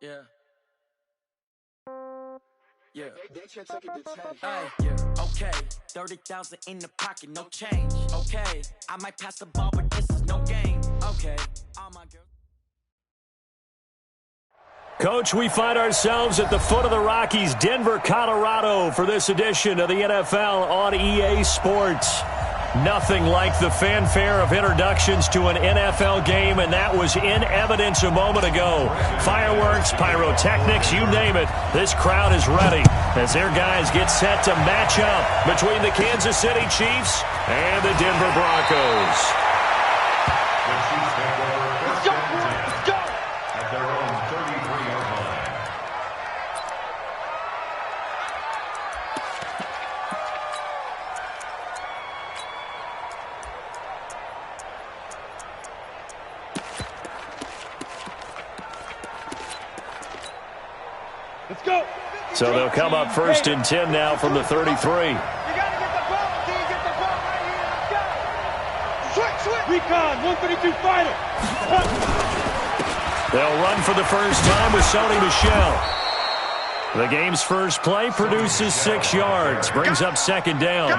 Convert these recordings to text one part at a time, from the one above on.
Yeah. Yeah. Hey, yeah. Okay. 30,000 in the pocket, no change. Okay. I might pass the ball, but this is no game. Okay. All my girls. Coach, we find ourselves at the foot of the Rockies, Denver, Colorado, for this edition of the NFL on EA Sports. Nothing like the fanfare of introductions to an NFL game, and that was in evidence a moment ago. Fireworks, pyrotechnics, you name it. This crowd is ready as their guys get set to match up between the Kansas City Chiefs and the Denver Broncos. Let's go! Let's go! At their own 33-yard line. Let's go! So they'll come up 1st and 10 now from the 33. You gotta get the ball, D. Get the ball right here. Let's go! Switch! Recon, 132 final. They'll run for the first time with Sony Michel. The game's first play produces 6 yards, brings up 2nd down.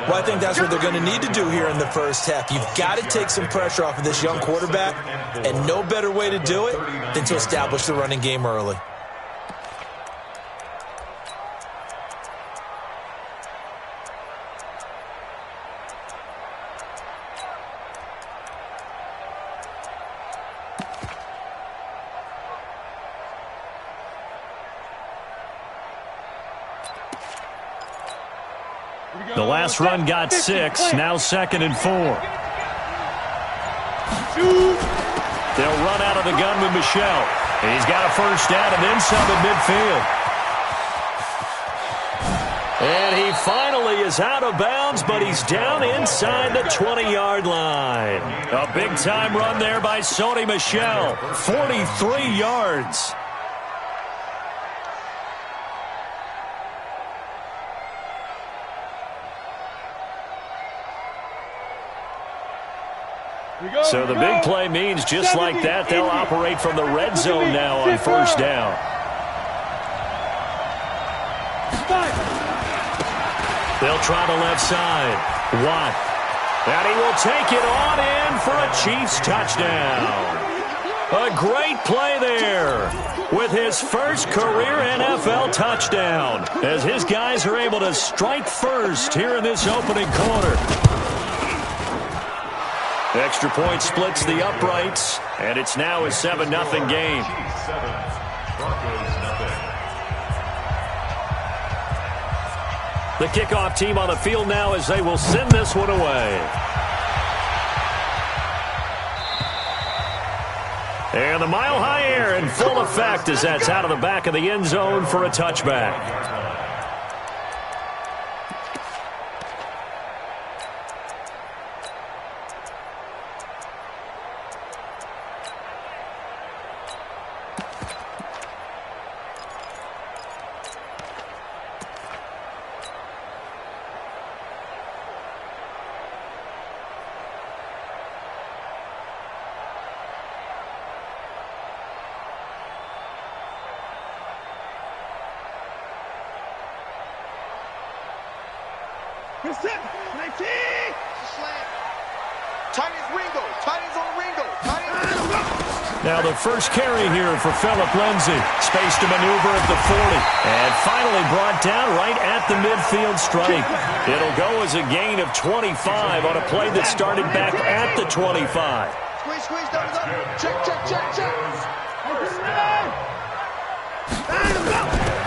Well, I think that's what they're going to need to do here in the first half. You've got to take some pressure off of this young quarterback, and no better way to do it than to establish the running game early. The last run got 6, now 2nd and 4. They'll run out of the gun with Michel. He's got a first down and then some at midfield. And he finally is out of bounds, but he's down inside the 20-yard line. A big-time run there by Sony Michel, 43 yards. So the big play means just like that, they'll operate from the red zone now on first down. They'll try the left side. Watt. And he will take it on in for a Chiefs touchdown. A great play there with his first career NFL touchdown as his guys are able to strike first here in this opening quarter. Extra point splits the uprights, and it's now a 7-0 game. The kickoff team on the field now as they will send this one away. And the mile-high air in full effect as that's out of the back of the end zone for a touchback. Now the first carry here for Phillip Lindsay. Space to maneuver at the 40. And finally brought down right at the midfield stripe. It'll go as a gain of 25 on a play that started back at the 25. Squeeze, check.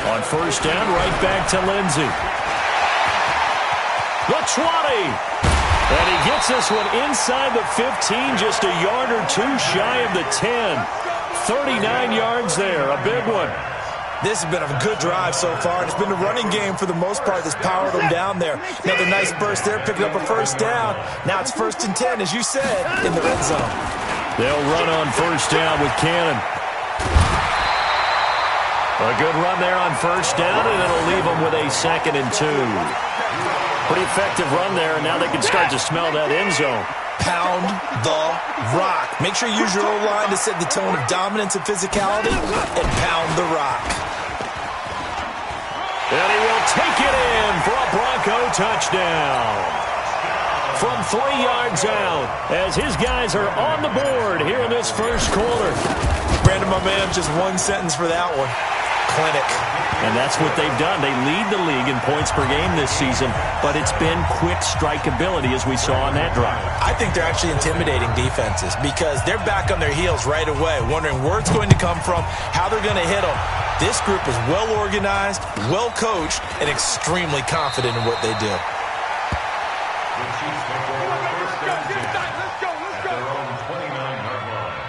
On first down, right back to Lindsay. The 20. And he gets this one inside the 15, just a yard or two shy of the 10. 39 yards there, a big one. This has been a good drive so far. It's been the running game for the most part that's powered them down there. Another nice burst there, picking up a first down. Now it's 1st and 10, as you said, in the red zone. They'll run on first down with Cannon. A good run there on first down, and it'll leave them with a 2nd and 2. Pretty effective run there, and now they can start to smell that end zone. pound the rock. Make sure you use your O-line to set the tone of dominance and physicality and pound the rock. And he will take it in for a Bronco touchdown. From 3 yards out, as his guys are on the board here in this first quarter. Brandon, my man, just one sentence for that one. Clinic. And that's what they've done. They lead the league in points per game this season, but it's been quick strike ability as we saw on that drive. I think they're actually intimidating defenses because they're back on their heels right away, wondering where it's going to come from, how they're going to hit them. This group is well organized, well coached, and extremely confident in what they do. The Chiefs take over first and 10 at their own 29-yard line.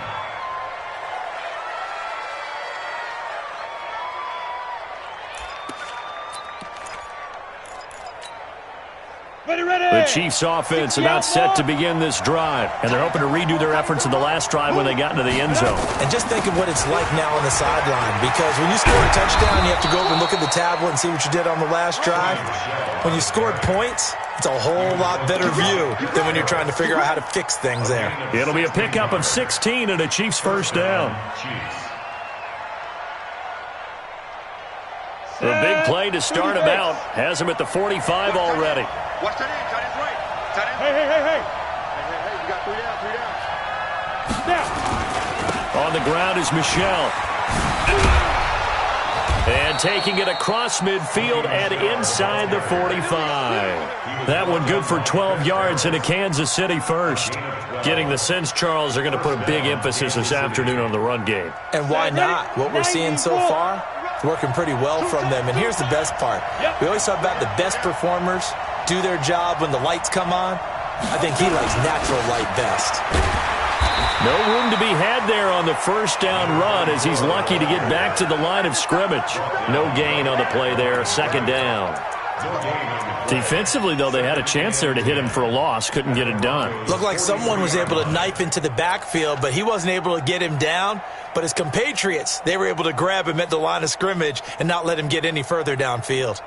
The Chiefs offense about set to begin this drive, and they're hoping to redo their efforts in the last drive when they got into the end zone. And just think of what it's like now on the sideline, because when you score a touchdown, you have to go over and look at the tablet and see what you did on the last drive. When you scored points, it's a whole lot better view than when you're trying to figure out how to fix things there. It'll be a pickup of 16 and a Chiefs first down. The big play to start him out has him at the 45 already. Watch that in, tight end's right. Tight end. Hey, you got 3 down. Now. On the ground is Michelle. And taking it across midfield and inside the 45. That one good for 12 yards into Kansas City first. Getting the sense, Charles, they're going to put a big emphasis this afternoon on the run game. And why not? What we're seeing so far, it's working pretty well from them. And here's the best part. We always talk about the best performers do their job when the lights come on. I think he likes natural light best. No room to be had there on the first down run as he's lucky to get back to the line of scrimmage. No gain on the play there, second down. Defensively, though, they had a chance there to hit him for a loss. Couldn't get it done. Looked like someone was able to knife into the backfield, but he wasn't able to get him down. But his compatriots, they were able to grab him at the line of scrimmage and not let him get any further downfield.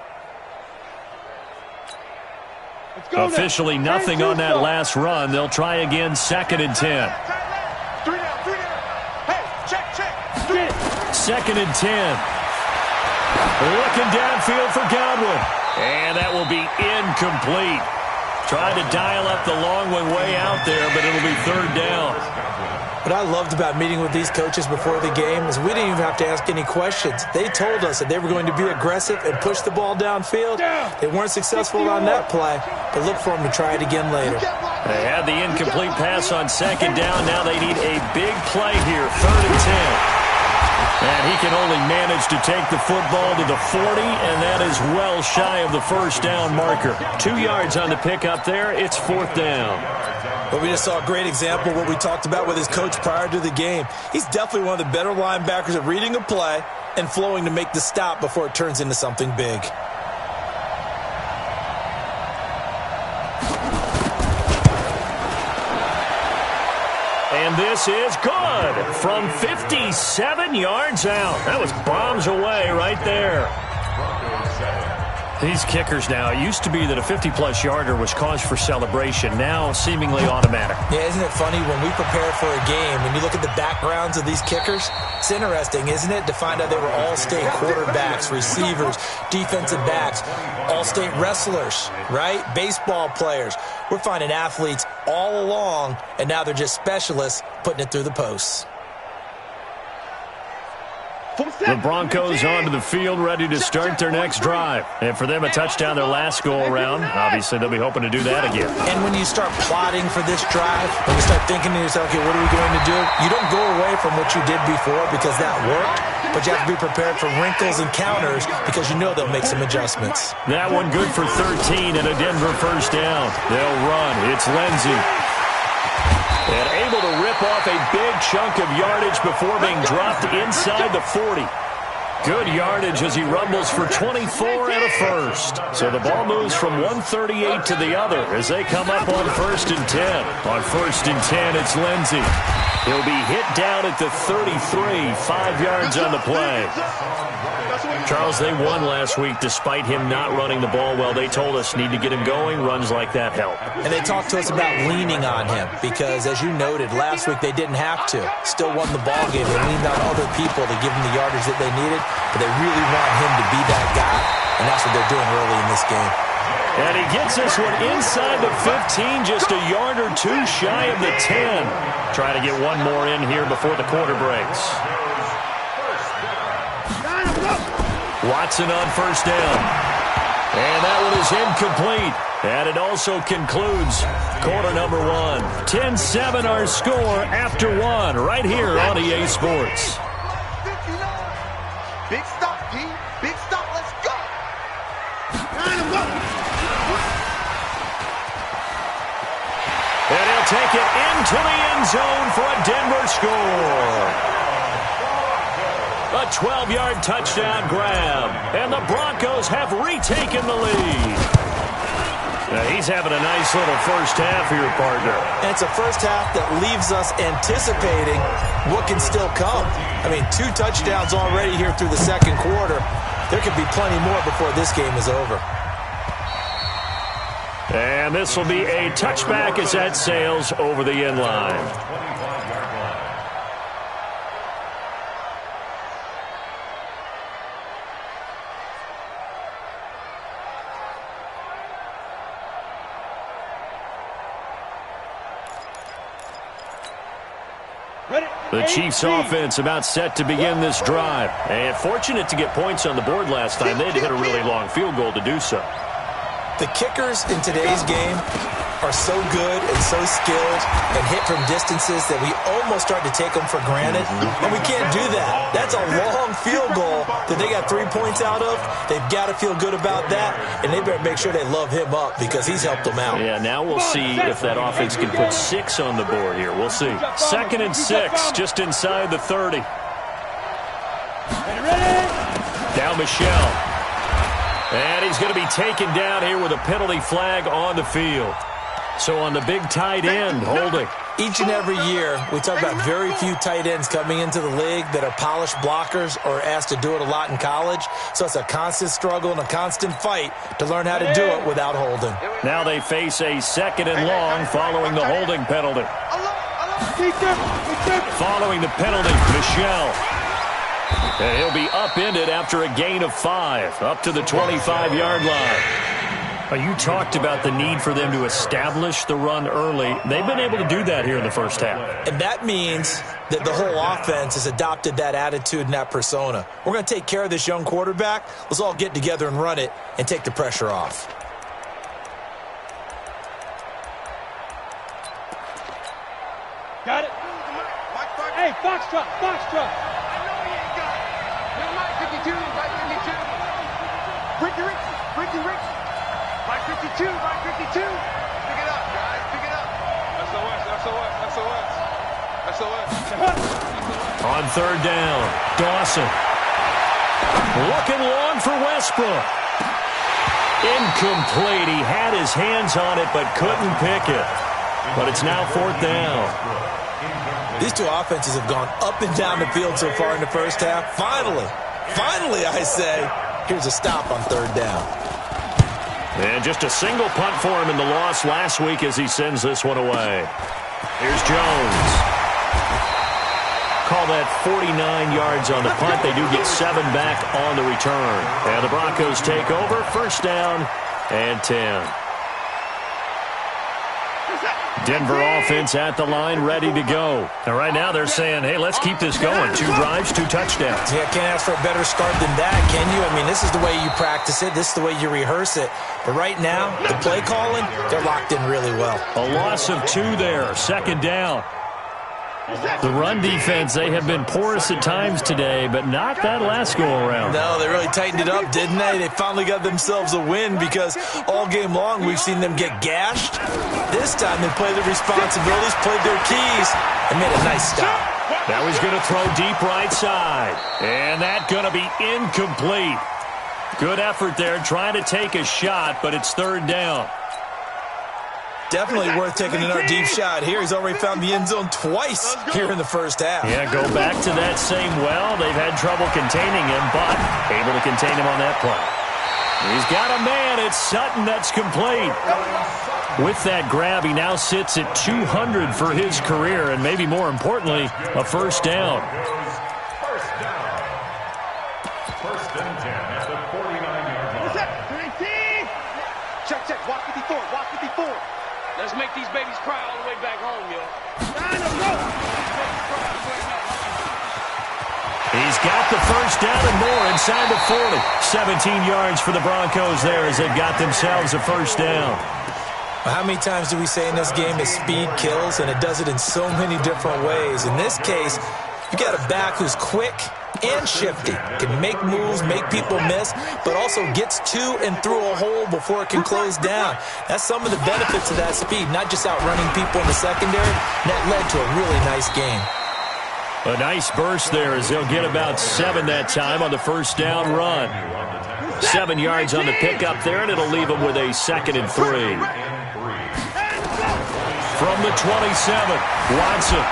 Officially nothing on that last run. They'll try again, second and 10. 3 down. Hey, check. Second and 10. Looking downfield for Godwin. And that will be incomplete. Tried to dial up the long one way out there, but it'll be third down. What I loved about meeting with these coaches before the game is we didn't even have to ask any questions. They told us that they were going to be aggressive and push the ball downfield. They weren't successful on that play, but look for them to try it again later. They had the incomplete pass on second down. Now they need a big play here, third and 10. And he can only manage to take the football to the 40, and that is well shy of the first down marker. 2 yards on the pickup there. It's fourth down. But we just saw a great example of what we talked about with his coach prior to the game. He's definitely one of the better linebackers at reading a play and flowing to make the stop before it turns into something big. And this is good from 57 yards out. That was bombs away right there. These kickers now, it used to be that a 50-plus yarder was cause for celebration. Now seemingly automatic. Yeah, isn't it funny when we prepare for a game, when you look at the backgrounds of these kickers, it's interesting, isn't it, to find out they were all-state quarterbacks, receivers, defensive backs, all-state wrestlers, right? Baseball players. We're finding athletes all along, and now they're just specialists putting it through the posts. The Broncos onto the field, ready to start their next drive. And for them, a touchdown their last go-around. Obviously, they'll be hoping to do that again. And when you start plotting for this drive, when you start thinking to yourself, okay, what are we going to do? You don't go away from what you did before because that worked, but you have to be prepared for wrinkles and counters because you know they'll make some adjustments. That one good for 13 and a Denver first down. They'll run. It's Lindsey. And able to rip off a big chunk of yardage before being dropped inside the 40. Good yardage as he rumbles for 24 and a first. So the ball moves from 138 to the other as they come up on first and 10. On first and 10, it's Lindsey. He'll be hit down at the 33, 5 yards on the play. Charles, they won last week despite him not running the ball well. They told us need to get him going. Runs like that help. And they talked to us about leaning on him because, as you noted, last week they didn't have to. Still won the ball game. They leaned on other people to give them the yardage that they needed, but they really want him to be that guy, and that's what they're doing early in this game. And he gets this one inside the 15, just a yard or two shy of the 10. Trying to get one more in here before the quarter breaks. Watson on first down. And that one is incomplete. And it also concludes quarter number 1. 10-7 our score after 1 right here on EA Sports. Big stop, D. Big stop. Let's go. And he'll take it into the end zone for a Denver score. A 12-yard touchdown grab. And the Broncos have retaken the lead. Now he's having a nice little first half here, partner. And it's a first half that leaves us anticipating what can still come. I mean, 2 touchdowns already here through the second quarter. There could be plenty more before this game is over. And this will be a touchback as that sails over the end line. The Chiefs offense about set to begin this drive. And fortunate to get points on the board last time. They had to hit a really long field goal to do so. The kickers in today's game are so good and so skilled and hit from distances that we almost start to take them for granted. And we can't do that. That's a long field goal that they got 3 points out of. They've got to feel good about that, and they better make sure they love him up because he's helped them out. Yeah, now we'll see if that offense can put 6 on the board here. We'll see. 2nd and 6, just inside the 30. Down Michelle. And he's going to be taken down here with a penalty flag on the field. So on the big tight end, holding. Each and every year, we talk about very few tight ends coming into the league that are polished blockers or asked to do it a lot in college. So it's a constant struggle and a constant fight to learn how to do it without holding. Now they face a 2nd and long following the holding penalty. Following the penalty, Michelle. And he'll be upended after a gain of 5, up to the 25-yard line. You talked about the need for them to establish the run early. They've been able to do that here in the first half. And that means that the whole offense has adopted that attitude and that persona. We're going to take care of this young quarterback. Let's all get together and run it and take the pressure off. Got it. Hey, Foxtrot, Foxtrot. Ricky Ricks. By 52, by 52. Pick it up, guys, pick it up. SOS. On 3rd down, Dawson. Looking long for Westbrook. Incomplete. He had his hands on it but couldn't pick it. But it's now 4th down. These two offenses have gone up and down the field so far in the first half. Finally, I say, here's a stop on 3rd down. And just a single punt for him in the loss last week as he sends this one away. Here's Jones. Call that 49 yards on the punt. They do get 7 back on the return. And the Broncos take over. 1st down and 10. Denver offense at the line, ready to go. And right now they're saying, hey, let's keep this going. 2 drives, 2 touchdowns. Yeah, can't ask for a better start than that, can you? I mean, this is the way you practice it. This is the way you rehearse it. But right now, the play calling, they're locked in really well. A loss of 2 there, 2nd down. The run defense, they have been porous at times today, but not that last go-around. No, they really tightened it up, didn't they? They finally got themselves a win because all game long we've seen them get gashed. This time they played their responsibilities, played their keys, and made a nice stop. Now he's going to throw deep right side. And that's going to be incomplete. Good effort there, trying to take a shot, but it's 3rd down. Definitely worth taking another deep shot here. He's already found the end zone twice here in the first half. Yeah, go back to that same well. They've had trouble containing him, but able to contain him on that play. He's got a man. It's Sutton that's complete. With that grab, he now sits at 200 for his career, and maybe more importantly, a first down. First and 10 at the 49-yard line. What's that? 13. Check. Walk 54. Walk 54. Let's make these babies cry all the way back home, yo. He's got the first down and more inside the 40. 17 yards for the Broncos there as they've got themselves a first down. How many times do we say in this game that speed kills, and it does it in so many different ways? In this case, you got a back who's quick and shifty, can make moves, make people miss, but also gets to and through a hole before it can close down. That's some of the benefits of that speed, not just outrunning people in the secondary. That led to a really nice game. A nice burst there as they'll get about 7 that time on the first down run. 7 yards on the pickup there, and it'll leave them with a 2nd and 3. From the 27, Watson.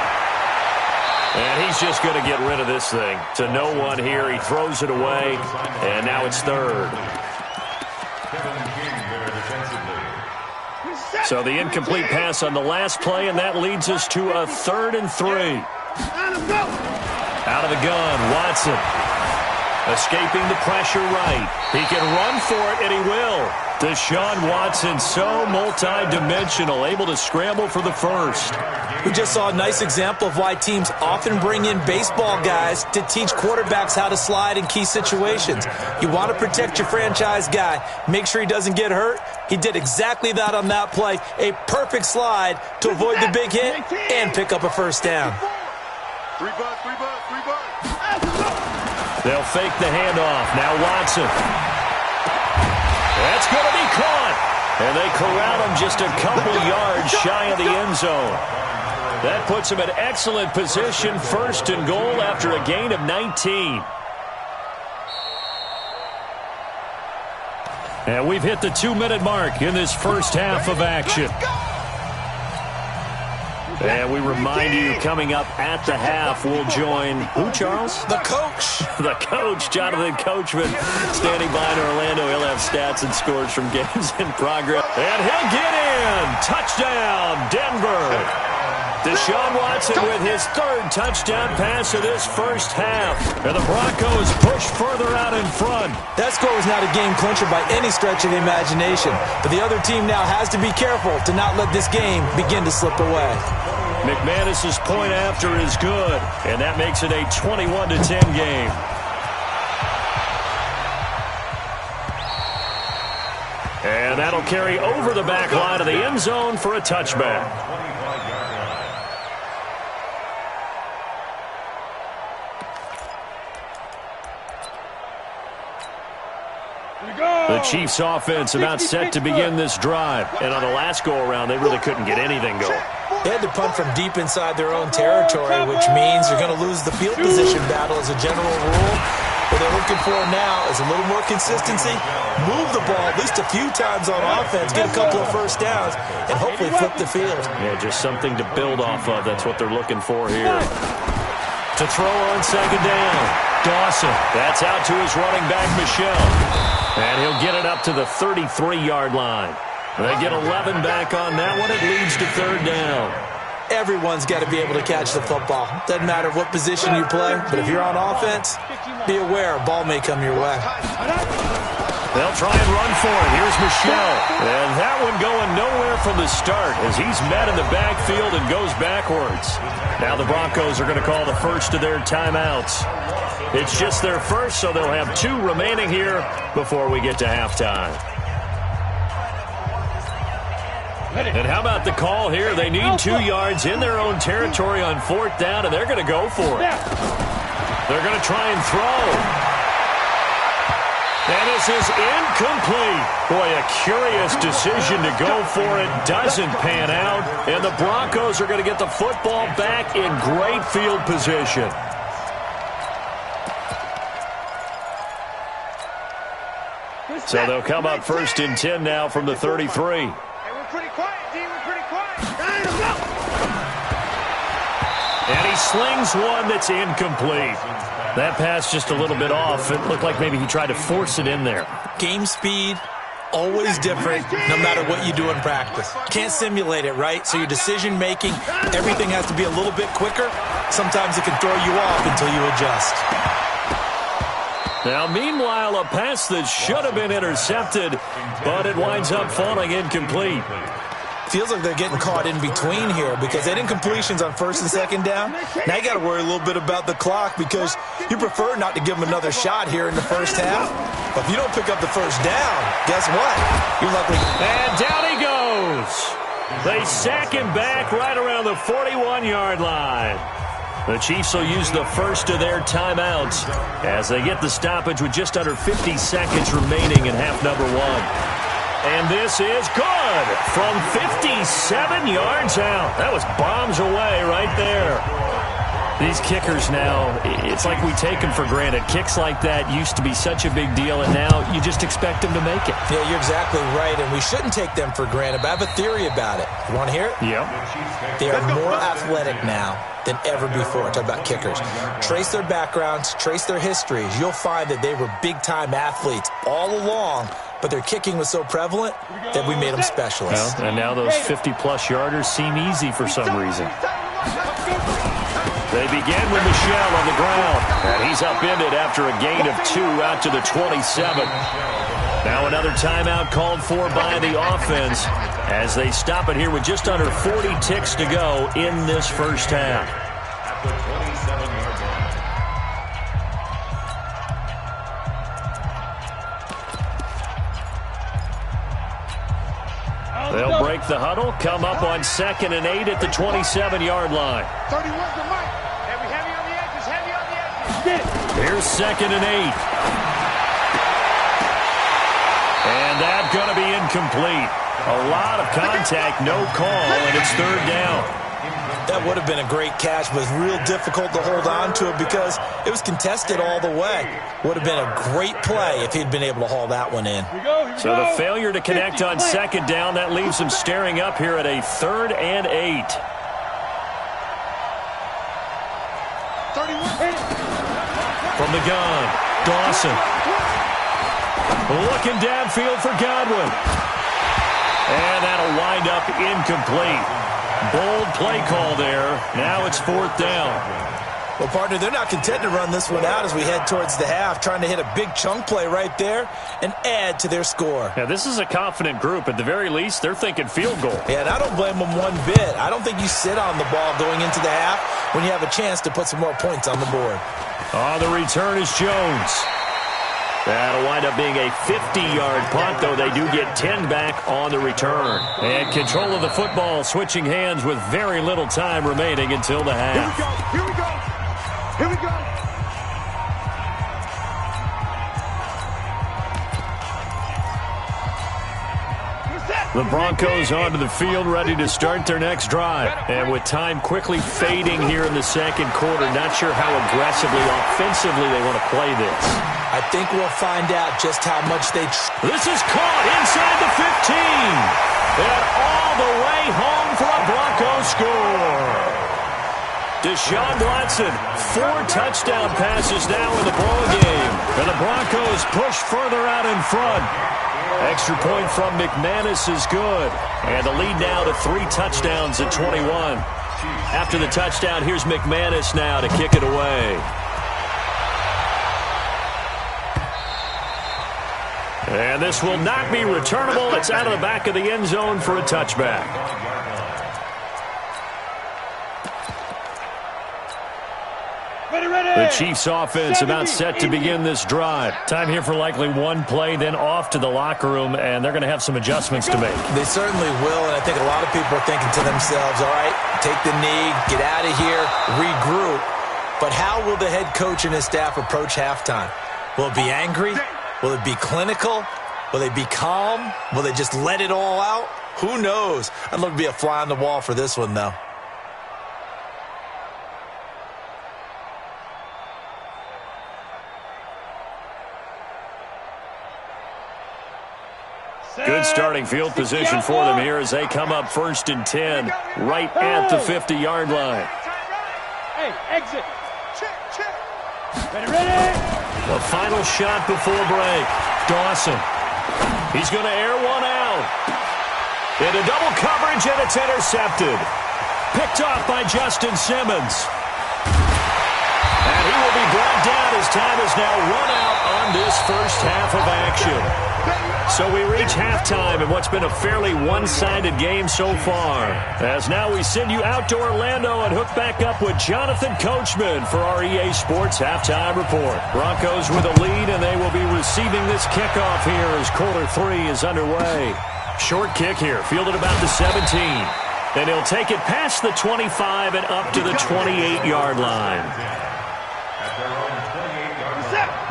And he's just going to get rid of this thing. To no one here. He throws it away, and now it's 3rd. So the incomplete pass on the last play, and that leads us to a 3rd and 3. Out of the gun, Watson. Escaping the pressure right. He can run for it, and he will. Deshaun Watson, so multi-dimensional, able to scramble for the first. We just saw a nice example of why teams often bring in baseball guys to teach quarterbacks how to slide in key situations. You want to protect your franchise guy. Make sure he doesn't get hurt. He did exactly that on that play. A perfect slide to avoid the big hit and pick up a first down. 3 bucks. They'll fake the handoff. Now Watson. That's going to be caught. And they corral him just a couple yards shy of the end zone. That puts him in excellent position, 1st and goal after a gain of 19. And we've hit the 2-minute mark in this first half of action. And we remind you, coming up at the half, we'll join who, Charles? The coach. The coach, Jonathan Coachman, standing by in Orlando. He'll have stats and scores from games in progress. And he'll get in. Touchdown, Denver. Deshaun Watson with his 3rd touchdown pass of this first half. And the Broncos push further out in front. That score was not a game clincher by any stretch of the imagination. But the other team now has to be careful to not let this game begin to slip away. McManus's point after is good, and that makes it a 21-10 game. And that'll carry over the back line of the end zone for a touchback. The Chiefs' offense about set to begin this drive. And on the last go-around, they really couldn't get anything going. They had to punt from deep inside their own territory, which means they're going to lose the field position battle as a general rule. What they're looking for now is a little more consistency, move the ball at least a few times on offense, get a couple of first downs, and hopefully flip the field. Yeah, just something to build off of. That's what they're looking for here. To throw on 2nd down, Dawson. That's out to his running back, Michel. And he'll get it up to the 33-yard line. They get 11 back on that one. It leads to 3rd down. Everyone's got to be able to catch the football. Doesn't matter what position you play, but if you're on offense, be aware a ball may come your way. They'll try and run for it. Here's Michel. And that one going nowhere from the start as he's met in the backfield and goes backwards. Now the Broncos are going to call the first of their timeouts. It's just their first, so they'll have 2 remaining here before we get to halftime. And how about the call here? They need 2 yards in their own territory on 4th down, and they're going to go for it. They're going to try and throw. And this is incomplete. Boy, a curious decision to go for it. Doesn't pan out. And the Broncos are going to get the football back in great field position. So they'll come up 1st and 10 now from the 33. Hey, we're pretty quiet, D. We're pretty quiet. And he slings one that's incomplete. That pass just a little bit off. It looked like maybe he tried to force it in there. Game speed, always different, no matter what you do in practice. Can't simulate it, right? So your decision-making, everything has to be a little bit quicker. Sometimes it can throw you off until you adjust. Now, meanwhile, a pass that should have been intercepted, but it winds up falling incomplete. Feels like they're getting caught in between here because they didn't completions on first and second down. Now you got to worry a little bit about the clock because you prefer not to give them another shot here in the first half. But if you don't pick up the first down, guess what? You're likely. And down he goes. They sack him back right around the 41-yard line. The Chiefs will use the first of their timeouts as they get the stoppage with just under 50 seconds remaining in half number one. And this is good from 57 yards out. That was bombs away right there. These kickers now, it's like we take them for granted. Kicks like that used to be such a big deal, and now you just expect them to make it. Yeah, you're exactly right, and we shouldn't take them for granted, but I have a theory about it. You want to hear it? Yep. They are more athletic now than ever before. Talk about kickers. Trace their backgrounds, trace their histories. You'll find that they were big-time athletes all along, but their kicking was so prevalent that we made them specialists. Well, and now those 50-plus yarders seem easy for some reason. They begin with Michel on the ground, and he's upended after a gain of 2 out to the 27. Now another timeout called for by the offense as they stop it here with just under 40 ticks to go in this first half. At the 27-yard line. They'll break the huddle, come up on 2nd and 8 at the 27-yard line. 31's the mic. Heavy on the edges, heavy on the edges. Here's 2nd and 8. And that's going to be incomplete. A lot of contact, no call, and it's 3rd down. That would have been a great catch, but it's real difficult to hold on to it because it was contested all the way. Would have been a great play if he'd been able to haul that one in. So the failure to connect on 2nd down, that leaves him staring up here at a 3rd and 8. From the gun, Dawson. Looking downfield for Godwin. And that'll wind up incomplete. Bold play call there. Now it's 4th down. Well, partner, they're not content to run this one out as we head towards the half, trying to hit a big chunk play right there and add to their score. Yeah, this is a confident group. At the very least, they're thinking field goal. Yeah, and I don't blame them one bit. I don't think you sit on the ball going into the half when you have a chance to put some more points on the board. On the return is Jones. That'll wind up being a 50-yard punt, though they do get 10 back on the return. And control of the football switching hands with very little time remaining until the half. Here we go. Here we go. The Broncos onto the field, ready to start their next drive. And with time quickly fading here in the second quarter, not sure how aggressively, offensively they want to play this. I think we'll find out just how much they... This is caught inside the 15. And all the way home for a Broncos score. Deshaun Watson, 4 touchdown passes now in the ballgame. And the Broncos push further out in front. Extra point from McManus is good. And the lead now to 3 touchdowns at 21. After the touchdown, here's McManus now to kick it away. And this will not be returnable. It's out of the back of the end zone for a touchback. The Chiefs offense about set to begin this drive. Time here for likely one play, then off to the locker room, and they're going to have some adjustments to make. They certainly will, and I think a lot of people are thinking to themselves, all right, take the knee, get out of here, regroup. But how will the head coach and his staff approach halftime? Will it be angry? Will it be clinical? Will they be calm? Will they just let it all out? Who knows? I'd love to be a fly on the wall for this one, though. Good starting field position for them here as they come up 1st and 10 right at the 50-yard line. Hey, exit. Check. Ready. The final shot before break. Dawson. He's going to air one out. Into double coverage, and it's intercepted. Picked off by Justin Simmons. And he will be brought down as time is now run out on this first half of action. So we reach halftime in what's been a fairly one-sided game so far. As now we send you out to Orlando and hook back up with Jonathan Coachman for our EA Sports Halftime Report. Broncos with a lead, and they will be receiving this kickoff here as quarter 3 is underway. Short kick here, fielded about the 17. And he'll take it past the 25 and up to the 28-yard line.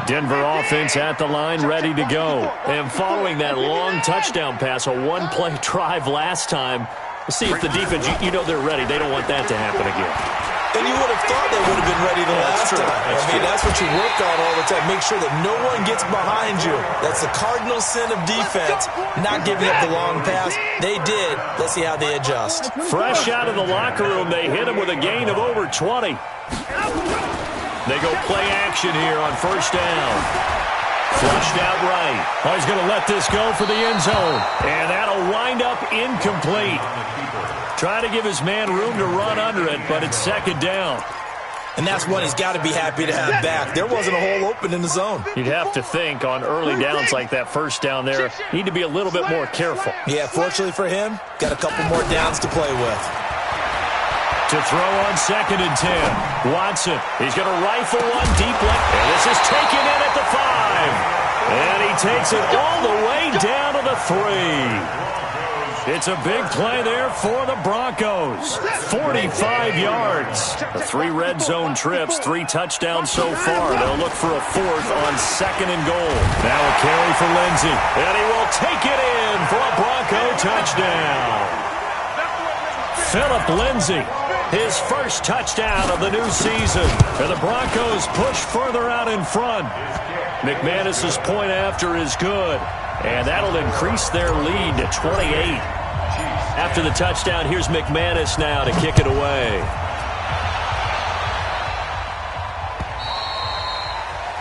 Denver offense at the line, ready to go. And following that long touchdown pass, a one-play drive last time, we'll see if the defense, you know they're ready. They don't want that to happen again. And you would have thought they would have been ready the last time. That's what you work on all the time. Make sure that no one gets behind you. That's the cardinal sin of defense, not giving up the long pass. They did. Let's see how they adjust. Fresh out of the locker room, they hit him with a gain of over 20. They go play action here on first down. Flushed out right. Oh, he's going to let this go for the end zone. And that'll wind up incomplete. Trying to give his man room to run under it, but it's second down. And that's one he's got to be happy to have back. There wasn't a hole open in the zone. You'd have to think on early downs like that first down there, need to be a little bit more careful. Yeah, fortunately for him, got a couple more downs to play with. To throw on 2nd and 10. Watson, he's going to rifle one deep left. And this is taken in at the 5. And he takes it all the way down to the 3. It's a big play there for the Broncos. 45 yards. The 3 red zone trips, 3 touchdowns so far. They'll look for a 4th on 2nd and goal. Now a carry for Lindsey. And he will take it in for a Bronco touchdown. Philip Lindsey, his first touchdown of the new season. And the Broncos push further out in front. McManus's point after is good. And that'll increase their lead to 28. After the touchdown, here's McManus now to kick it away.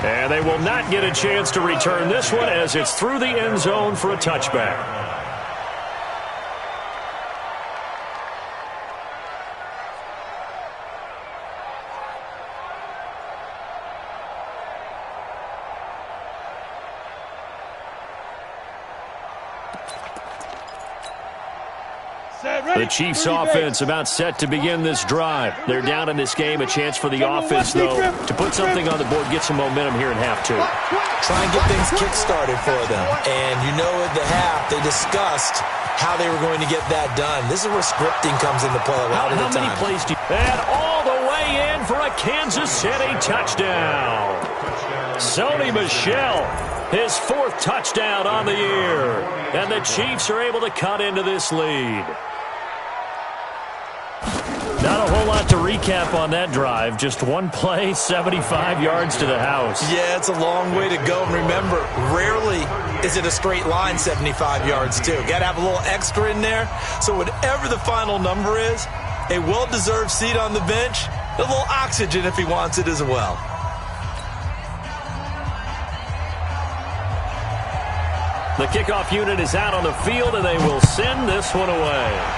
And they will not get a chance to return this one as it's through the end zone for a touchback. The Chiefs offense about set to begin this drive. They're down in this game. A chance for the offense, though, to put something on the board, get some momentum here in half 2. Try and get things kick-started for them. And you know at the half, they discussed how they were going to get that done. This is where scripting comes into play a lot of the time. How many plays do you... And all the way in for a Kansas City touchdown. Sony Michel, his 4th touchdown on the year. And the Chiefs are able to cut into this lead. Not a whole lot to recap on that drive. Just one play, 75 yards to the house. Yeah, it's a long way to go. And remember, rarely is it a straight line 75 yards, too. Got to have a little extra in there. So whatever the final number is, a well-deserved seat on the bench, a little oxygen if he wants it as well. The kickoff unit is out on the field, and they will send this one away.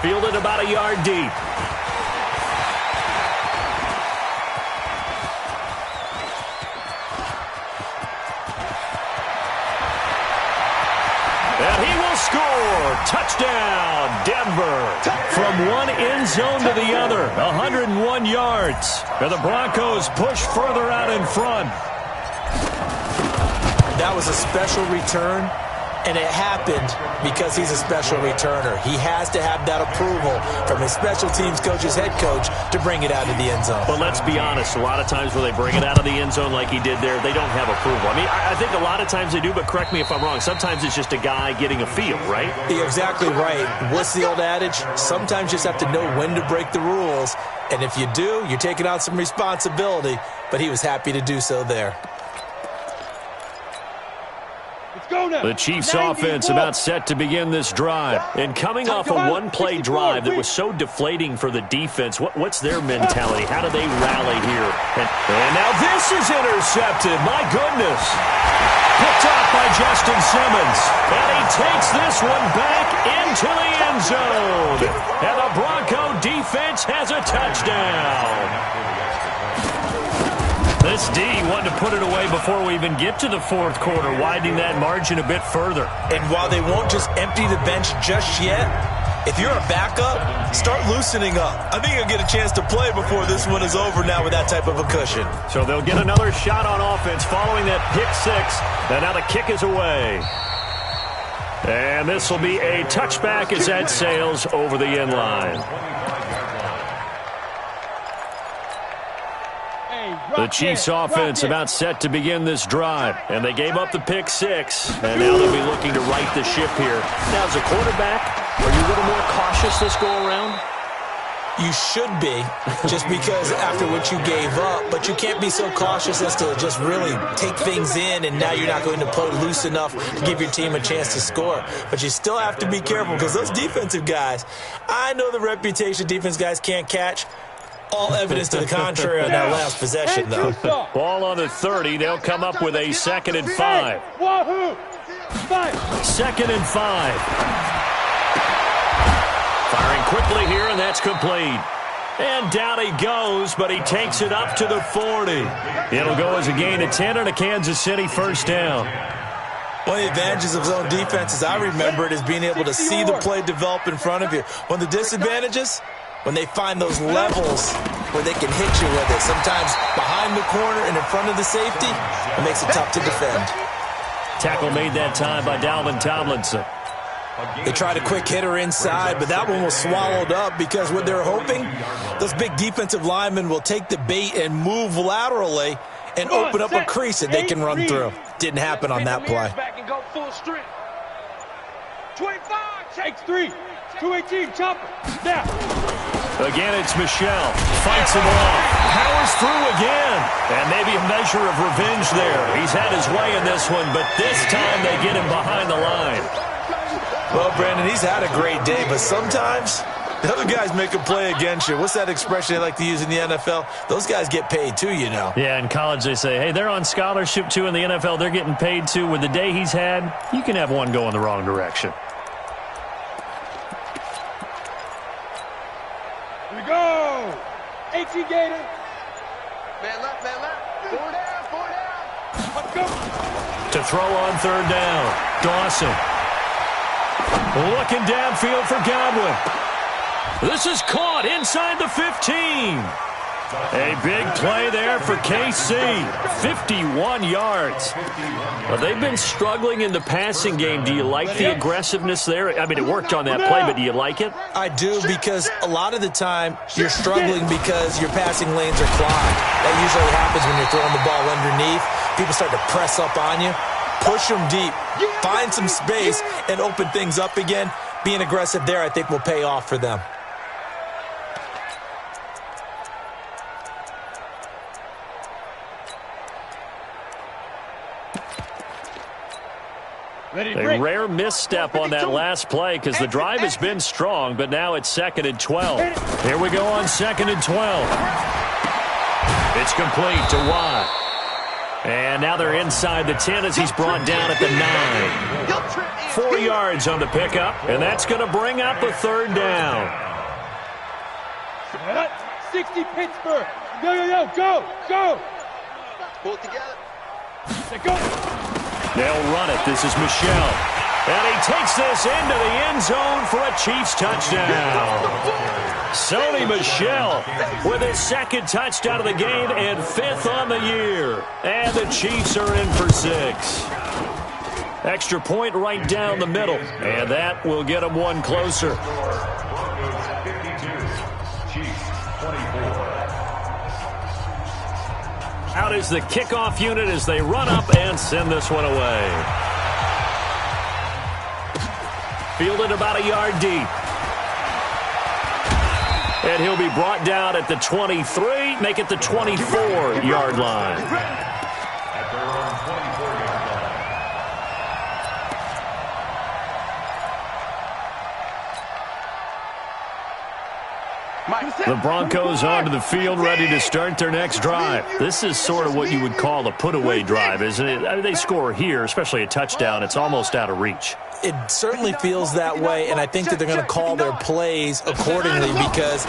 Fielded about a yard deep. And he will score. Touchdown, Denver. From one end zone to the other, 101 yards. And the Broncos push further out in front. That was a special return. And it happened because he's a special returner. He has to have that approval from his special teams coach's head coach to bring it out of the end zone. But let's be honest, a lot of times when they bring it out of the end zone like he did there, they don't have approval. I mean, I think a lot of times they do, but correct me if I'm wrong. Sometimes it's just a guy getting a feel, right? You're exactly right. What's the old adage? Sometimes you just have to know when to break the rules. And if you do, you're taking on some responsibility. But he was happy to do so there. The Chiefs offense about set to begin this drive. And coming off a one-play drive that was so deflating for the defense, what's their mentality? How do they rally here? And now this is intercepted. My goodness. Picked off by Justin Simmons. And he takes this one back into the end zone. And the Bronco defense has a touchdown. This D wanted to put it away before we even get to the fourth quarter, widening that margin a bit further. And while they won't just empty the bench just yet, if you're a backup, start loosening up. I think you'll get a chance to play before this one is over now with that type of a cushion. So they'll get another shot on offense following that pick six. And now the kick is away. And this will be a touchback as that sails over the end line. The Chiefs offense about set to begin this drive. And they gave up the pick six. And now they'll be looking to right the ship here. Now, as a quarterback, are you a little more cautious this go around? You should be, just because after what you gave up. But you can't be so cautious as to just really take things in, and now you're not going to play loose enough to give your team a chance to score. But you still have to be careful, because those defensive guys, I know the reputation defense guys can't catch. All evidence to the contrary on that last possession, though. Ball on the 30. They'll come up with a 2nd and 5. 2nd and 5. Firing quickly here, and that's complete. And down he goes, but he takes it up to the 40. It'll go as a gain of 10 and a Kansas City first down. One of the advantages of zone defense, as I remember it, is being able to see the play develop in front of you. One of the disadvantages, when they find those levels where they can hit you with it. Sometimes behind the corner and in front of the safety, it makes it tough to defend. Tackle made that time by Dalvin Tomlinson. They tried a quick hitter inside, but that one was swallowed up because what they're hoping, those big defensive linemen will take the bait and move laterally and open up a crease that they can run through. Didn't happen on that play. 25, takes 3. 218, chopper. Now. Again, it's Michel. Fights him off. Powers through again. And maybe a measure of revenge there. He's had his way in this one, but this time they get him behind the line. Well, Brandon, he's had a great day, but sometimes the other guys make a play against you. What's that expression they like to use in the NFL? Those guys get paid too, you know. Yeah, in college they say, hey, they're on scholarship too. In the NFL, they're getting paid too. With the day he's had, you can have one go in the wrong direction. Go! 18 Gator. Man left, man left. 4 down, 4 down. Let's go. To throw on 3rd down. Dawson. Looking downfield for Godwin. This is caught inside the 15. A big play there for KC. 51 yards. Well, they've been struggling in the passing game. Do you like the aggressiveness there? I mean, it worked on that play, but do you like it? I do, because a lot of the time you're struggling because your passing lanes are clogged. That usually happens when you're throwing the ball underneath. People start to press up on you. Push them deep. Find some space and open things up again. Being aggressive there, I think, will pay off for them. A rare misstep on that last play because the drive has been strong, but now it's 2nd and 12. Here we go on 2nd and 12. It's complete to Watt. And now they're inside the 10 as he's brought down at the 9. 4 yards on the pickup, and that's going to bring up a 3rd down. 60 Pittsburgh. Go. Pull it together. Go. They'll run it. This is Michel. And he takes this into the end zone for a Chiefs touchdown. Sony Michel with his 2nd touchdown of the game and 5th on the year. And the Chiefs are in for 6. Extra point right down the middle. And that will get them one closer. Out is the kickoff unit as they run up and send this one away. Fielded about a yard deep. And he'll be brought down at the 23, make it the 24-yard line. The Broncos onto the field ready to start their next drive. This is sort of what you would call a put-away drive, isn't it? I mean, they score here, especially a touchdown. It's almost out of reach. It certainly feels that way, and I think that they're going to call their plays accordingly because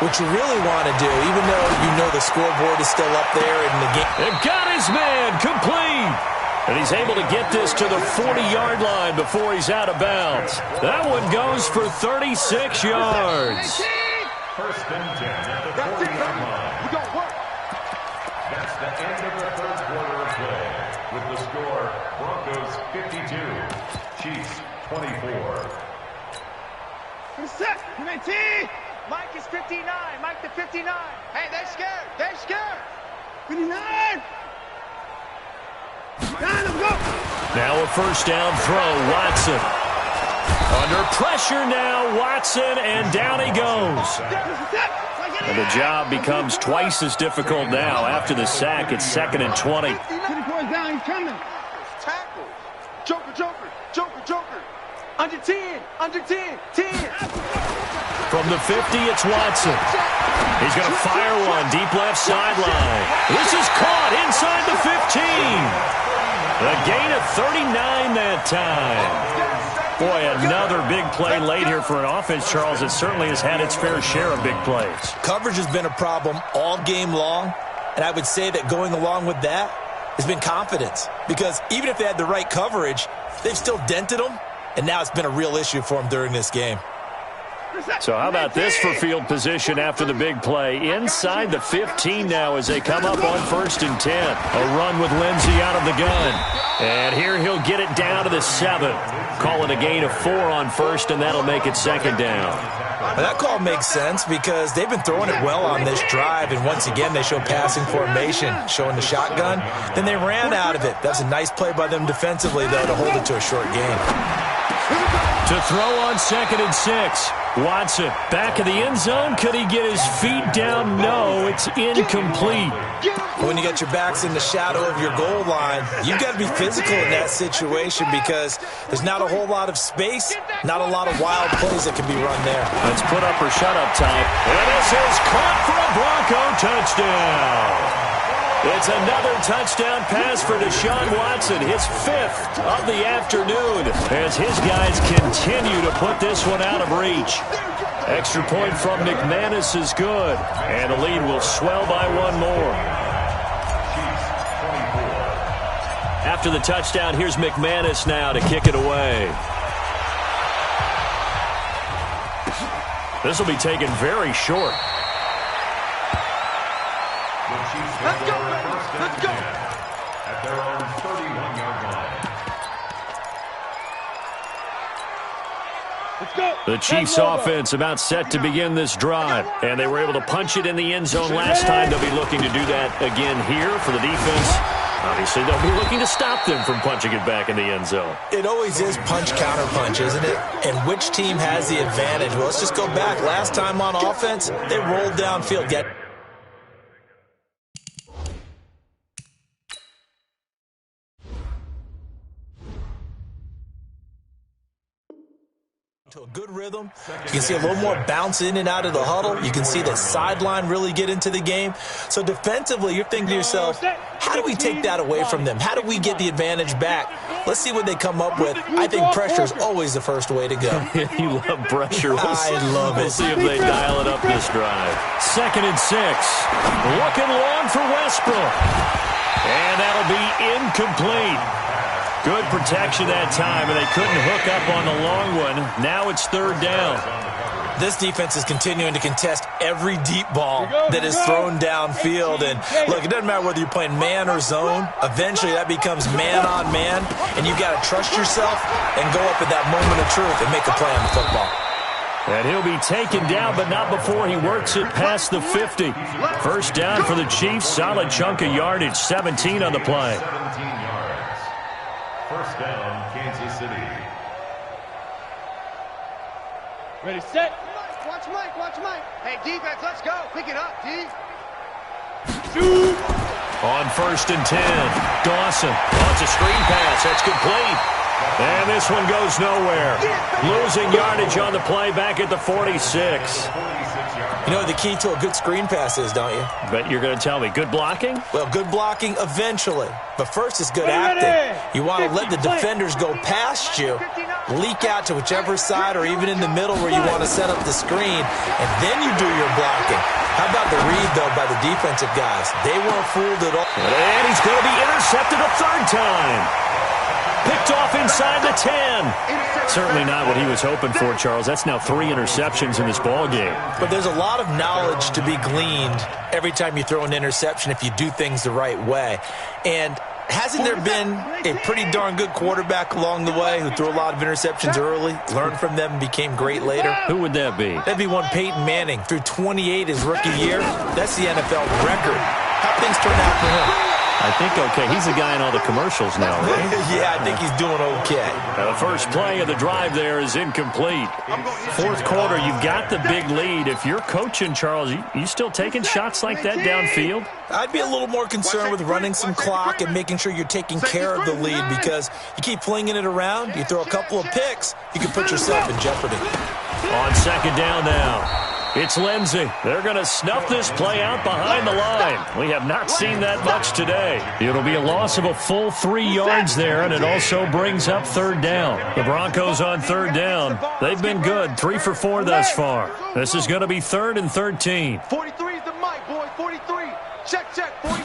what you really want to do, even though you know the scoreboard is still up there in the game. And got his man complete. And he's able to get this to the 40-yard line before he's out of bounds. That one goes for 36 yards. First and 10 at the 40-yard line. That's the end of the third quarter of play. With the score, Broncos 52, Chiefs 24. Mike is 59. Mike the 59. Hey, they're scared. They're scared. 59. Now a first down throw, Watson. Under pressure now, Watson, and down he goes. And the job becomes twice as difficult now. After the sack, it's 2nd and 20. Tackle. Joker. Under 10. 10. From the 50, it's Watson. He's going to fire one deep left sideline. This is caught inside the 15. A gain of 39 that time. Boy, another big play late here for an offense, Charles. It certainly has had its fair share of big plays. Coverage has been a problem all game long, and I would say that going along with that has been confidence. Because even if they had the right coverage, they've still dented them, and now it's been a real issue for them during this game. So how about this for field position after the big play? Inside the 15 now as they come up on 1st and 10. A run with Lindsey out of the gun. And here he'll get it down to the 7. Call it a gain of 4 on first, and that'll make it 2nd down. Well, that call makes sense because they've been throwing it well on this drive, and once again they show passing formation, showing the shotgun. Then they ran out of it. That's a nice play by them defensively, though, to hold it to a short gain. To throw on 2nd and 6. Watson back in the end zone. Could he get his feet down? No, it's incomplete. When you get your backs in the shadow of your goal line, you've got to be physical in that situation because there's not a whole lot of space, not a lot of wild plays that can be run there. Let's put up or shut up time. And this is caught for a Bronco touchdown. It's another touchdown pass for Deshaun Watson, his 5th of the afternoon, as his guys continue to put this one out of reach. Extra point from McManus is good, and the lead will swell by one more. After the touchdown, here's McManus now to kick it away. This will be taken very short. Let's go, let's go. At their own 31-yard line. Let's go. The Chiefs offense about set to begin this drive, and they were able to punch it in the end zone last time. They'll be looking to do that again here for the defense. Obviously, they'll be looking to stop them from punching it back in the end zone. It always is punch-counter-punch, isn't it? And which team has the advantage? Well, let's just go back. Last time on offense, they rolled downfield. To a good rhythm. You can see a little more bounce in and out of the huddle. You can see the sideline really get into the game. So defensively, you're thinking to yourself, how do we take that away from them? How do we get the advantage back? Let's see what they come up with. I think pressure is always the first way to go. You love pressure. I love it. We'll see if they dial it up this drive. 2nd and 6. Looking long for Westbrook. And that'll be incomplete. Good protection that time, and they couldn't hook up on the long one. Now it's 3rd down. This defense is continuing to contest every deep ball that is thrown downfield. And, look, it doesn't matter whether you're playing man or zone. Eventually, that becomes man-on-man, and you've got to trust yourself and go up at that moment of truth and make a play on the football. And he'll be taken down, but not before he works it past the 50. First down for the Chiefs. Solid chunk of yardage, 17 on the play. 17 yards. First down, Kansas City. Ready, set. Watch Mike. Hey, defense, let's go. Pick it up, D. Shoot. On 1st and 10, Dawson wants a screen pass. That's complete. And this one goes nowhere. Losing yardage on the play back at the 46. You know what the key to a good screen pass is, don't you? But you're going to tell me, good blocking? Well, good blocking eventually. But first is good acting. You want to let the defenders go past you, leak out to whichever side or even in the middle where you want to set up the screen, and then you do your blocking. How about the read, though, by the defensive guys? They weren't fooled at all. And he's going to be intercepted a third time. Picked off inside the 10. Certainly not what he was hoping for, Charles. That's now 3 interceptions in this ball game. But there's a lot of knowledge to be gleaned every time you throw an interception if you do things the right way. And hasn't there been a pretty darn good quarterback along the way who threw a lot of interceptions early, learned from them, and became great later? Who would that be? That'd be one Peyton Manning. Threw 28 his rookie year. That's the NFL record. How things turn out for him? I think okay. He's the guy in all the commercials now, right? Yeah, I think he's doing okay. The first play of the drive there is incomplete. Fourth quarter, you've got the big lead. If you're coaching, Charles, you still taking shots like that downfield? I'd be a little more concerned with running some clock and making sure you're taking care of the lead, because you keep flinging it around, you throw a couple of picks, you can put yourself in jeopardy. On second down now. It's Lindsey. They're going to snuff this play out behind the line. We have not seen that much today. It'll be a loss of a full 3 yards there, and it also brings up third down. The Broncos on third down. They've been good, 3 for 4 thus far. This is going to be 3rd and 13. 43 is the mic, boy. 43. Check, 40.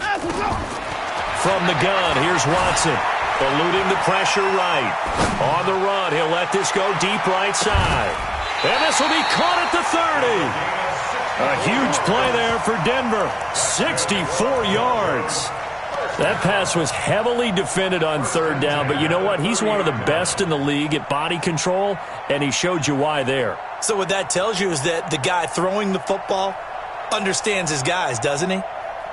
From the gun, here's Watson. Eluding the pressure right. On the run, he'll let this go deep right side. And this will be caught at the 30. A huge play there for Denver. 64 yards. That pass was heavily defended on third down, but you know what? He's one of the best in the league at body control, and he showed you why there. So what that tells you is that the guy throwing the football understands his guys, doesn't he?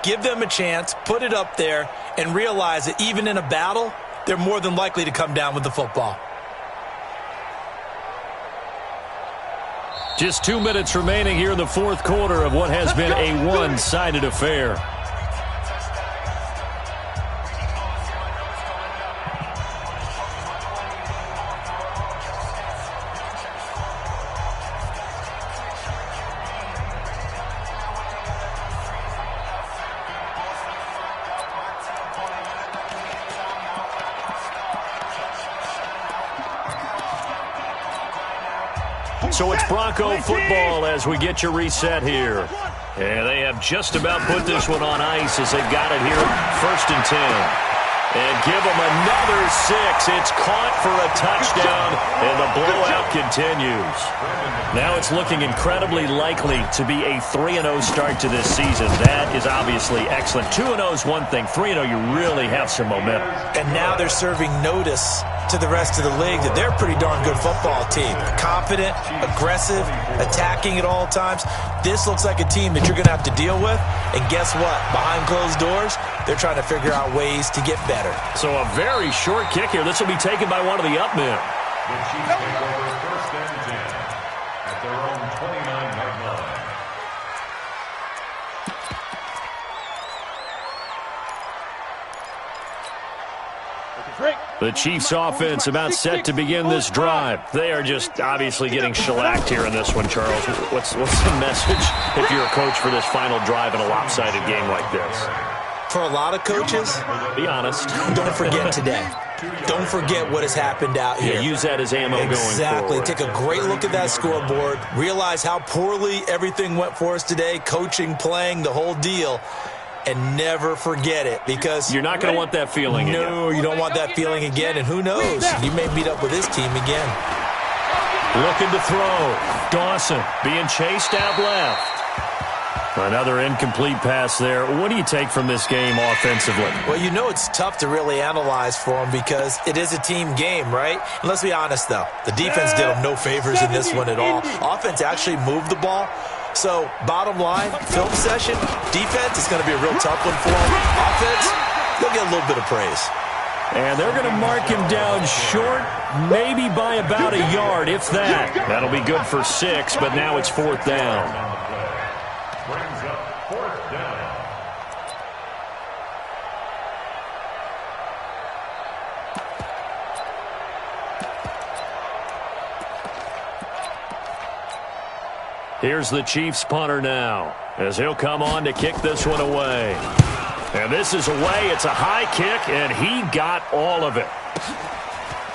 Give them a chance, put it up there, and realize that even in a battle, they're more than likely to come down with the football. Just 2 minutes remaining here in the fourth quarter of what has been a one-sided affair. So it's Bronco football as we get you reset here. And they have just about put this one on ice as they've got it here, 1st and 10. And give them another 6. It's caught for a touchdown, and the blowout continues. Now it's looking incredibly likely to be a 3-0 start to this season. That is obviously excellent. 2-0 is one thing. 3-0, you really have some momentum. And now they're serving notice to the rest of the league that they're a pretty darn good football team. Confident, aggressive, attacking at all times. This looks like a team that you're going to have to deal with. And guess what? Behind closed doors, they're trying to figure out ways to get better. So a very short kick here. This will be taken by one of the up men. The Chiefs take over 1st and 10 at their own 29-yard line. The Chiefs offense about set to begin this drive. They are just obviously getting shellacked here in this one, Charles. What's the message if you're a coach for this final drive in a lopsided game like this? For a lot of coaches, be honest. Don't forget today. Don't forget what has happened out here. Yeah, use that as ammo going forward. Exactly. Take a great look at that scoreboard. Realize how poorly everything went for us today. Coaching, playing, the whole deal. And never forget it, because you're not going to want that feeling again. No, you don't want that feeling again. And who knows? You may meet up with this team again. Looking to throw. Dawson being chased out left. Another incomplete pass there. What do you take from this game offensively? Well, you know it's tough to really analyze for them because it is a team game, right? And let's be honest, though. The defense did them no favors in this one at all. Offense actually moved the ball. So, bottom line, film session, defense is going to be a real tough one for them. Offense, they'll get a little bit of praise. And they're going to mark him down short, maybe by about a yard, if that. That'll be good for 6, but now it's 4th down. Brings up 4th down. Here's the Chiefs punter now, as he'll come on to kick this one away. And this is away. It's a high kick, and he got all of it.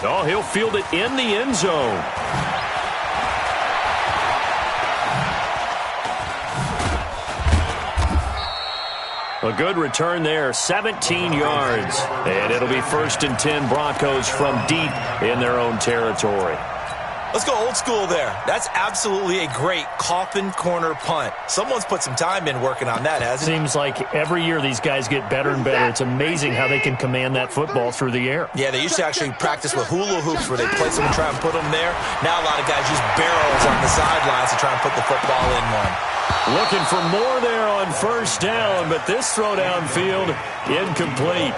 Oh, he'll field it in the end zone. A good return there, 17 yards. And it'll be 1st and 10 Broncos from deep in their own territory. Let's go old school there. That's absolutely a great coffin corner punt. Someone's put some time in working on that, hasn't it? Seems like every year these guys get better and better. It's amazing how they can command that football through the air. Yeah, they used to actually practice with hula hoops where they place them and try and put them there. Now a lot of guys use barrels on the sidelines to try and put the football in one. Looking for more there on 1st down, but this throw downfield, incomplete.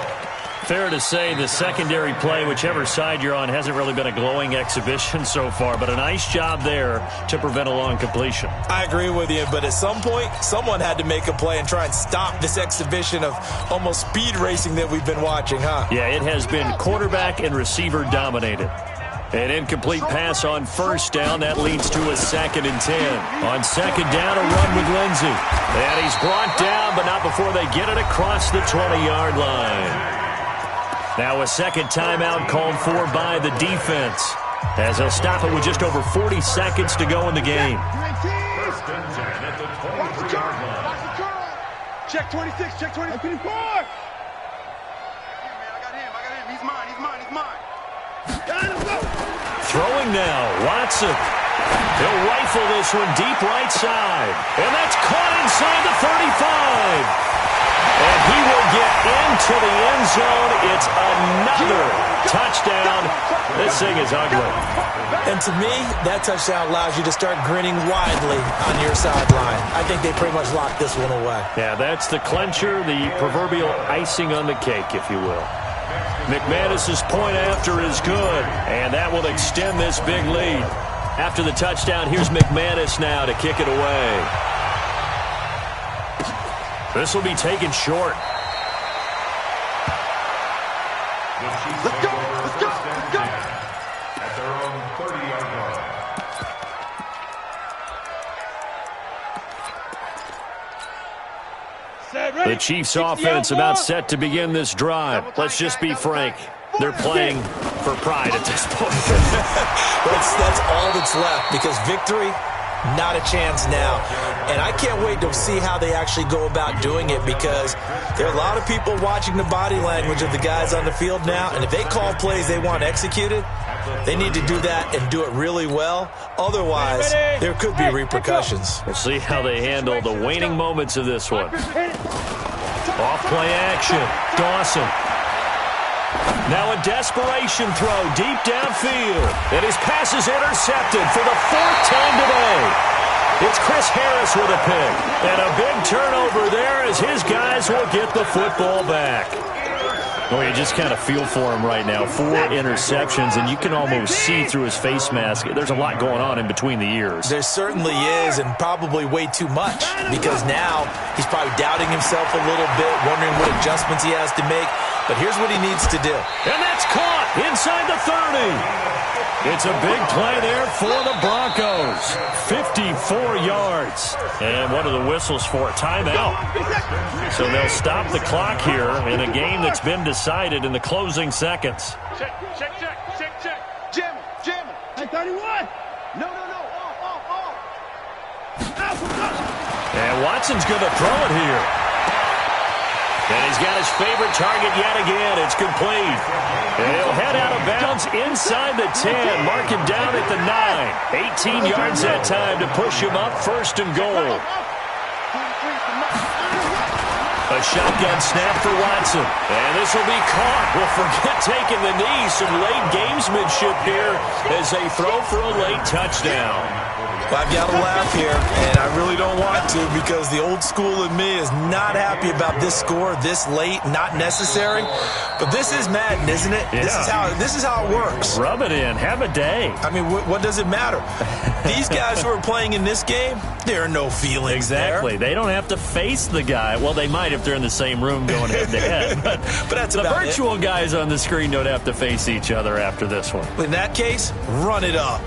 Fair to say the secondary play, whichever side you're on, hasn't really been a glowing exhibition so far, but a nice job there to prevent a long completion. I agree with you, but at some point, someone had to make a play and try and stop this exhibition of almost speed racing that we've been watching, huh? Yeah, it has been quarterback and receiver dominated. An incomplete pass on 1st down. That leads to a 2nd and 10. On 2nd down, a run with Lindsey. And he's brought down, but not before they get it across the 20-yard line. Now a second timeout called for by the defense, as they'll stop it with just over 40 seconds to go in the game. 1st and 10 at the 23-yard line. Check 26, check 24. I got him. He's mine. Throwing now, Watson. He'll rifle this one deep right side. And that's caught inside the 35. And he will get into the end zone. It's another touchdown. This thing is ugly. And to me, that touchdown allows you to start grinning widely on your sideline. I think they pretty much locked this one away. Yeah, that's the clincher, the proverbial icing on the cake, if you will. McManus's point after is good, and that will extend this big lead. After the touchdown, here's McManus now to kick it away. This will be taken short. Let's go! At their own 30-yard line. The Chiefs offense about set to begin this drive. Let's just be frank. They're playing for pride at this point. That's all that's left, because victory, not a chance now. And I can't wait to see how they actually go about doing it, because there are a lot of people watching the body language of the guys on the field now, and if they call plays they want executed, they need to do that and do it really well. Otherwise, there could be repercussions. We'll see how they handle the waning moments of this one. Off-play action. Dawson. Now a desperation throw deep downfield. And his pass is intercepted for the 4th time today. It's Chris Harris with a pick. And a big turnover there as his guys will get the football back. Oh, you just kind of feel for him right now. 4 interceptions, and you can almost see through his face mask. There's a lot going on in between the ears. There certainly is, and probably way too much, because now he's probably doubting himself a little bit, wondering what adjustments he has to make. But here's what he needs to do. And that's caught inside the 30. It's a big play there for the Broncos. 54 yards. And what are the whistles for? Timeout. So they'll stop the clock here in a game that's been decided in the closing seconds. Check. Jam. Hey, 31. No. Off. And Watson's going to throw it here. And he's got his favorite target yet again. It's complete. And he'll head out of bounds inside the 10. Mark him down at the 9. 18 yards that time to push him up 1st and goal. A shotgun snap for Watson. And this will be caught. Well, forget taking the knee. Some late gamesmanship here as they throw for a late touchdown. Well, I've got to laugh here, and I really don't want to, because the old school in me is not happy about this score this late, not necessary. But this is Madden, isn't it? Yeah. This is how it works. Rub it in. Have a day. I mean, what does it matter? These guys who are playing in this game, there are no feelings Exactly. there. They don't have to face the guy. Well, they might if they're in the same room going head-to-head. But that's the about virtual it. guys on the screen don't have to face each other after this one. In that case, run it up.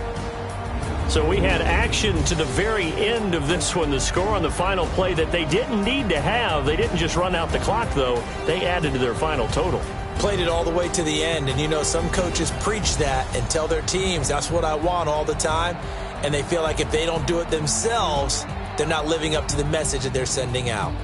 So we had action to the very end of this one. The score on the final play that they didn't need to have. They didn't just run out the clock, though. They added to their final total. Played it all the way to the end. And, you know, some coaches preach that and tell their teams, that's what I want all the time. And they feel like if they don't do it themselves, they're not living up to the message that they're sending out.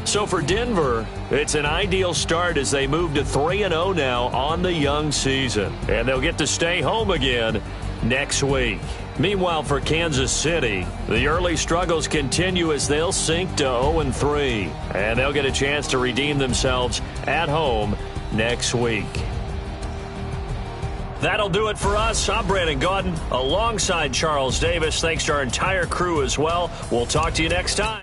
So for Denver, it's an ideal start as they move to 3-0 now on the young season. And they'll get to stay home again next week. Meanwhile, for Kansas City, the early struggles continue as they'll sink to 0-3. And they'll get a chance to redeem themselves at home next week. That'll do it for us. I'm Brandon Gaudin alongside Charles Davis. Thanks to our entire crew as well. We'll talk to you next time.